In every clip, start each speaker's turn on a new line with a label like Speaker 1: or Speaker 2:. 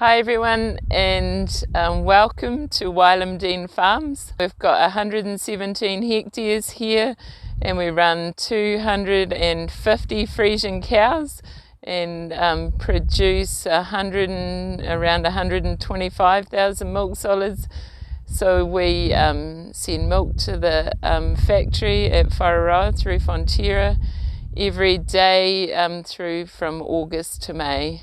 Speaker 1: Hi everyone, and welcome to Wylam Dene Farms. We've got 117 hectares here and we run 250 Friesian cows and produce around 125,000 milk solids. So we send milk to the factory at Whareroa through Fonterra every day through from August to May.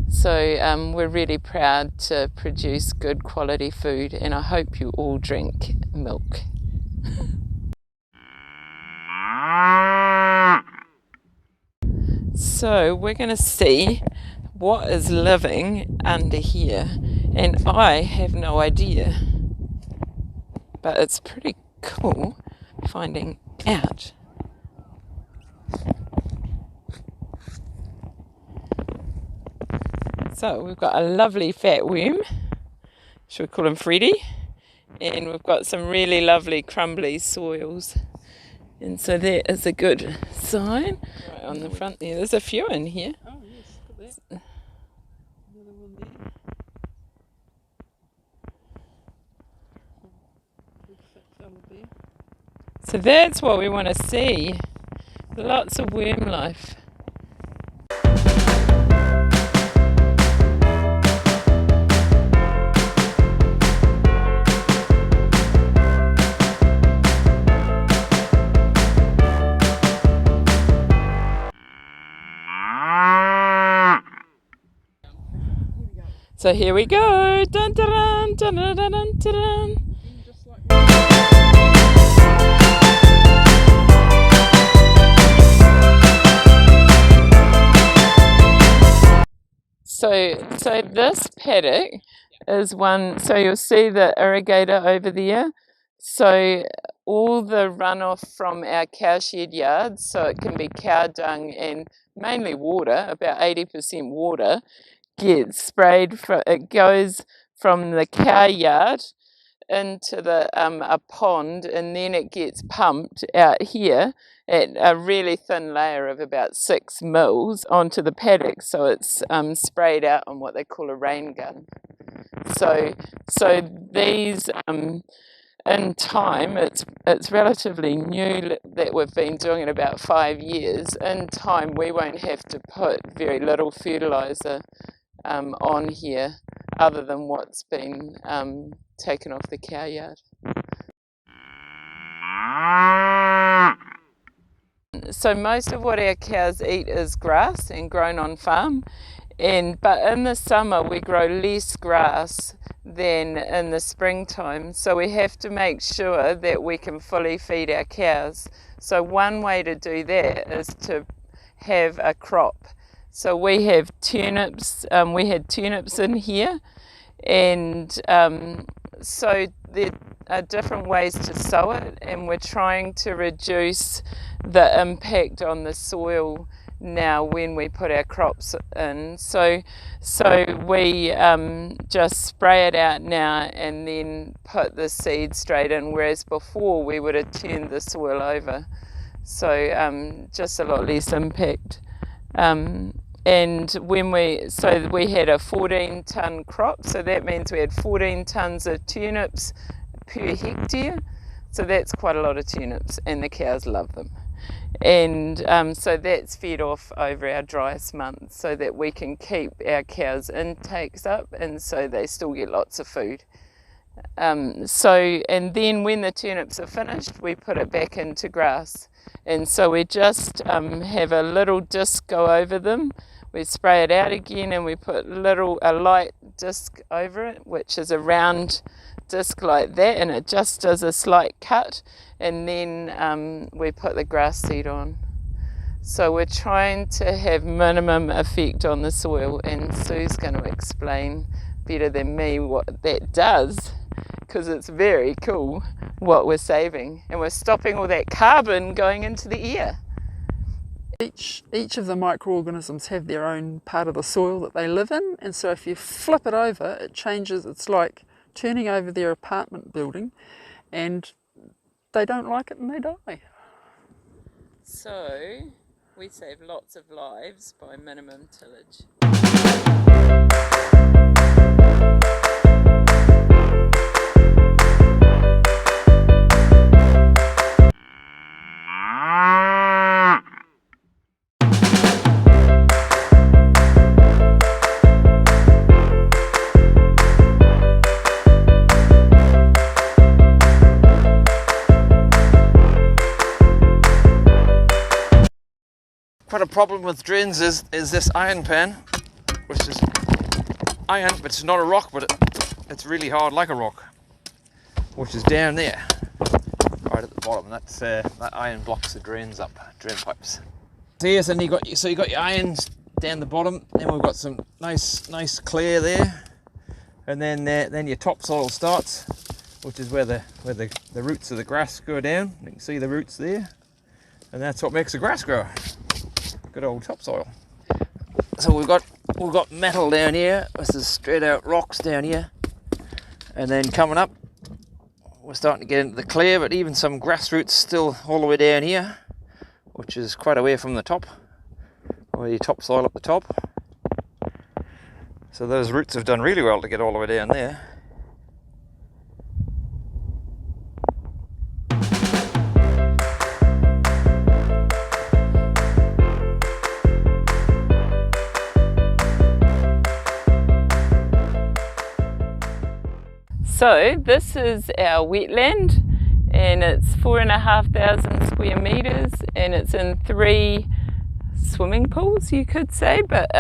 Speaker 1: So we're really proud to produce good quality food, and I hope you all drink milk. So we're going to see what is living under here, and I have no idea, but it's pretty cool finding out. So we've got a lovely fat worm, should we call him Freddy, and we've got some really lovely crumbly soils, and so that is a good sign. Right on the front there's a few in here.
Speaker 2: Oh yes, look at that. Another one there. Big fat fella there.
Speaker 1: So that's what we want to see, lots of worm life. So here we go. Dun, dun, dun, dun, dun, dun, dun. So this paddock is one, so you'll see the irrigator over there. So all the runoff from our cowshed yards, so it can be cow dung and mainly water, about 80% water, gets sprayed, it goes from the cow yard into a pond, and then it gets pumped out here at a really thin layer of about 6 mils onto the paddock, so it's sprayed out on what they call a rain gun. So these in time, it's relatively new that we've been doing it about 5 years. In time we won't have to put very little fertilizer on here other than what's been taken off the cow yard. So most of what our cows eat is grass and grown on farm, but in the summer we grow less grass than in the springtime, so we have to make sure that we can fully feed our cows. So one way to do that is to have a crop. So we have turnips, we had turnips in here, and so there are different ways to sow it, and we're trying to reduce the impact on the soil now when we put our crops in. So we just spray it out now and then put the seed straight in, whereas before we would have turned the soil over. So just a lot less impact. And when we had a 14-ton crop, so that means we had 14 tons of turnips per hectare. So that's quite a lot of turnips, and the cows love them. And so that's fed off over our driest months so that we can keep our cows' intakes up, and so they still get lots of food. And then when the turnips are finished, we put it back into grass. And so we just have a little disc go over them. We spray it out again, and we put a light disc over it, which is a round disc like that, and it just does a slight cut, and then we put the grass seed on. So we're trying to have minimum effect on the soil, and Sue's going to explain better than me what that does, because it's very cool what we're saving, and we're stopping all that carbon going into the air.
Speaker 2: Each of the microorganisms have their own part of the soil that they live in, and so if you flip it over, it changes. It's like turning over their apartment building, and they don't like it and they die.
Speaker 1: So we save lots of lives by minimum tillage.
Speaker 3: quite a problem with drains is this iron pan, which is iron, but it's not a rock, but it's really hard like a rock, which is down there, right at the bottom. That's that iron blocks the drains up, drain pipes. So yes, and you got your irons down the bottom. Then we've got some nice clear there, and then your topsoil starts, which is where the roots of the grass go down. You can see the roots there, and that's what makes the grass grow. Good old topsoil. So we've got metal down here. This is straight out rocks down here, and then coming up, we're starting to get into the clay, but even some grass roots still all the way down here, which is quite away from the top, or your topsoil up the top. So those roots have done really well to get all the way down there.
Speaker 1: So this is our wetland, and it's 4,500 square meters, and it's in 3 swimming pools, you could say. But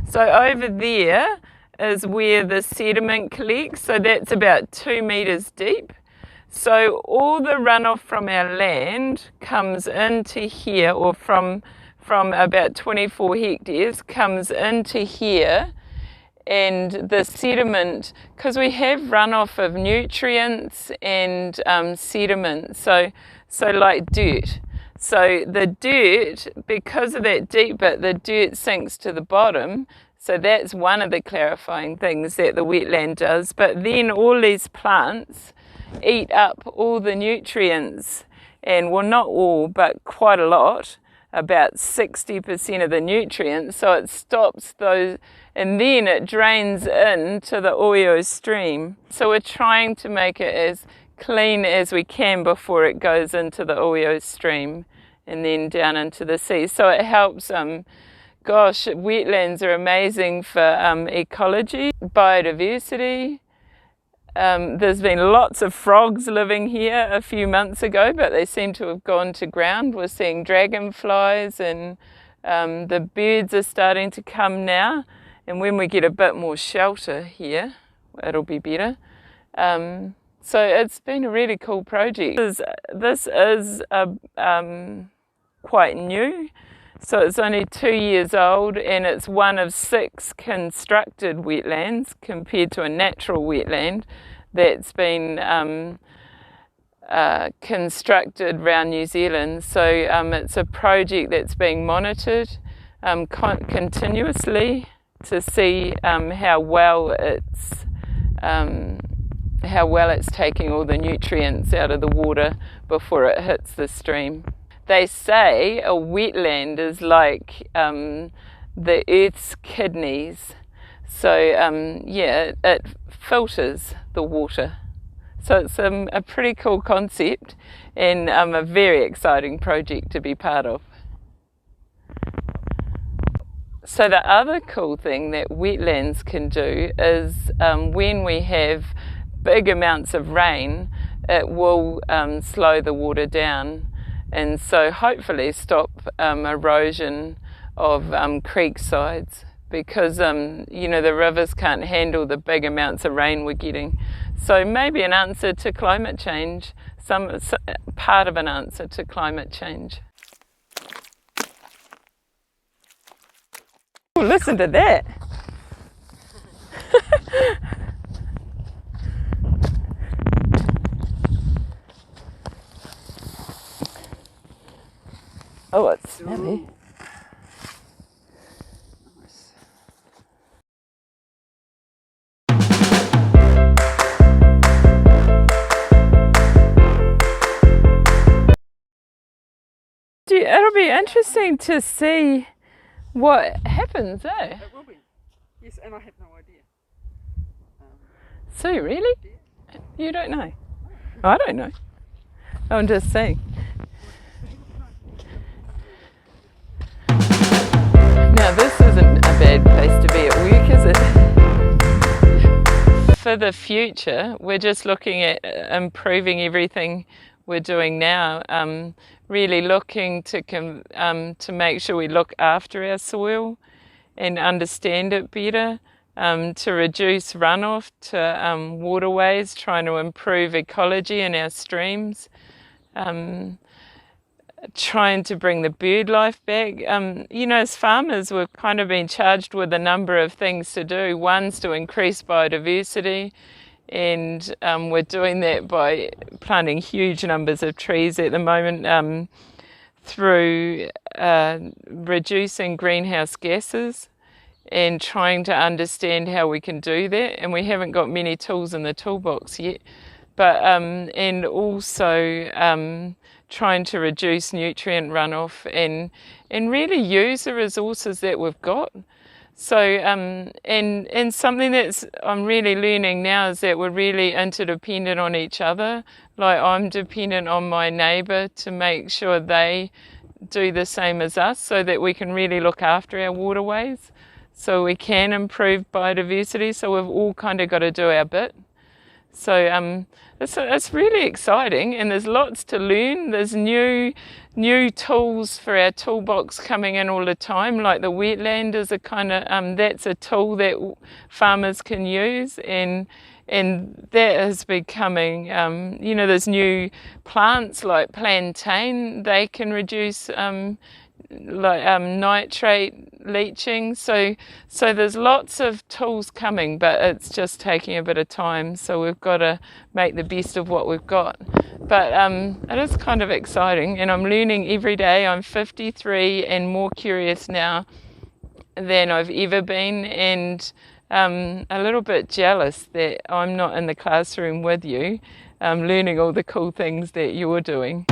Speaker 1: so over there is where the sediment collects, so that's about 2 meters deep. So all the runoff from our land comes into here, or from about 24 hectares comes into here. And the sediment, because we have runoff of nutrients and sediment, so like dirt. So the dirt, because of that deep bit, the dirt sinks to the bottom. So that's one of the clarifying things that the wetland does. But then all these plants eat up all the nutrients, and well, not all, but quite a lot, about 60% of the nutrients. So it stops those, and then it drains into the Oyo stream. So we're trying to make it as clean as we can before it goes into the Oyo stream and then down into the sea. So it helps, gosh, wetlands are amazing for ecology, biodiversity. There's been lots of frogs living here a few months ago, but they seem to have gone to ground. We're seeing dragonflies, and the birds are starting to come now. And when we get a bit more shelter here, it'll be better. So it's been a really cool project. This is quite new. So it's only 2 years old, and it's one of 6 constructed wetlands compared to a natural wetland that's been constructed around New Zealand. So it's a project that's being monitored continuously to see how well it's taking all the nutrients out of the water before it hits the stream. They say a wetland is like the Earth's kidneys. So yeah, it filters the water. So it's a pretty cool concept, and a very exciting project to be part of. So the other cool thing that wetlands can do is when we have big amounts of rain, it will slow the water down, and so hopefully stop erosion of creek sides, because you know, the rivers can't handle the big amounts of rain we're getting. So maybe an answer to climate change, some part of an answer to climate change. Oh, listen to that. Oh, it's smelly. It'll be interesting to see what happens, eh?
Speaker 2: It will be. Yes, and I have no idea.
Speaker 1: So, really? Yeah. You don't know? I don't know. I'm just saying. Now, this isn't a bad place to be at work, is it? For the future, we're just looking at improving everything we're doing now. really looking to make sure we look after our soil and understand it better, to reduce runoff to waterways, trying to improve ecology in our streams, trying to bring the bird life back. As farmers, we've kind of been charged with a number of things to do. One's to increase biodiversity, and we're doing that by planting huge numbers of trees at the moment, through reducing greenhouse gases and trying to understand how we can do that. And we haven't got many tools in the toolbox yet, but and also trying to reduce nutrient runoff and really use the resources that we've got. So and something that's I'm really learning now is that we're really interdependent on each other. Like, I'm dependent on my neighbour to make sure they do the same as us, so that we can really look after our waterways, so we can improve biodiversity. So we've all kind of got to do our bit. So it's really exciting, and there's lots to learn. There's new tools for our toolbox coming in all the time, like the wetland is a kind of that's a tool that farmers can use, and that is becoming there's new plants like plantain. They can reduce nitrate leaching. So there's lots of tools coming, but it's just taking a bit of time. So we've got to make the best of what we've got. But it is kind of exciting, and I'm learning every day. I'm 53 and more curious now than I've ever been, and a little bit jealous that I'm not in the classroom with you, learning all the cool things that you're doing.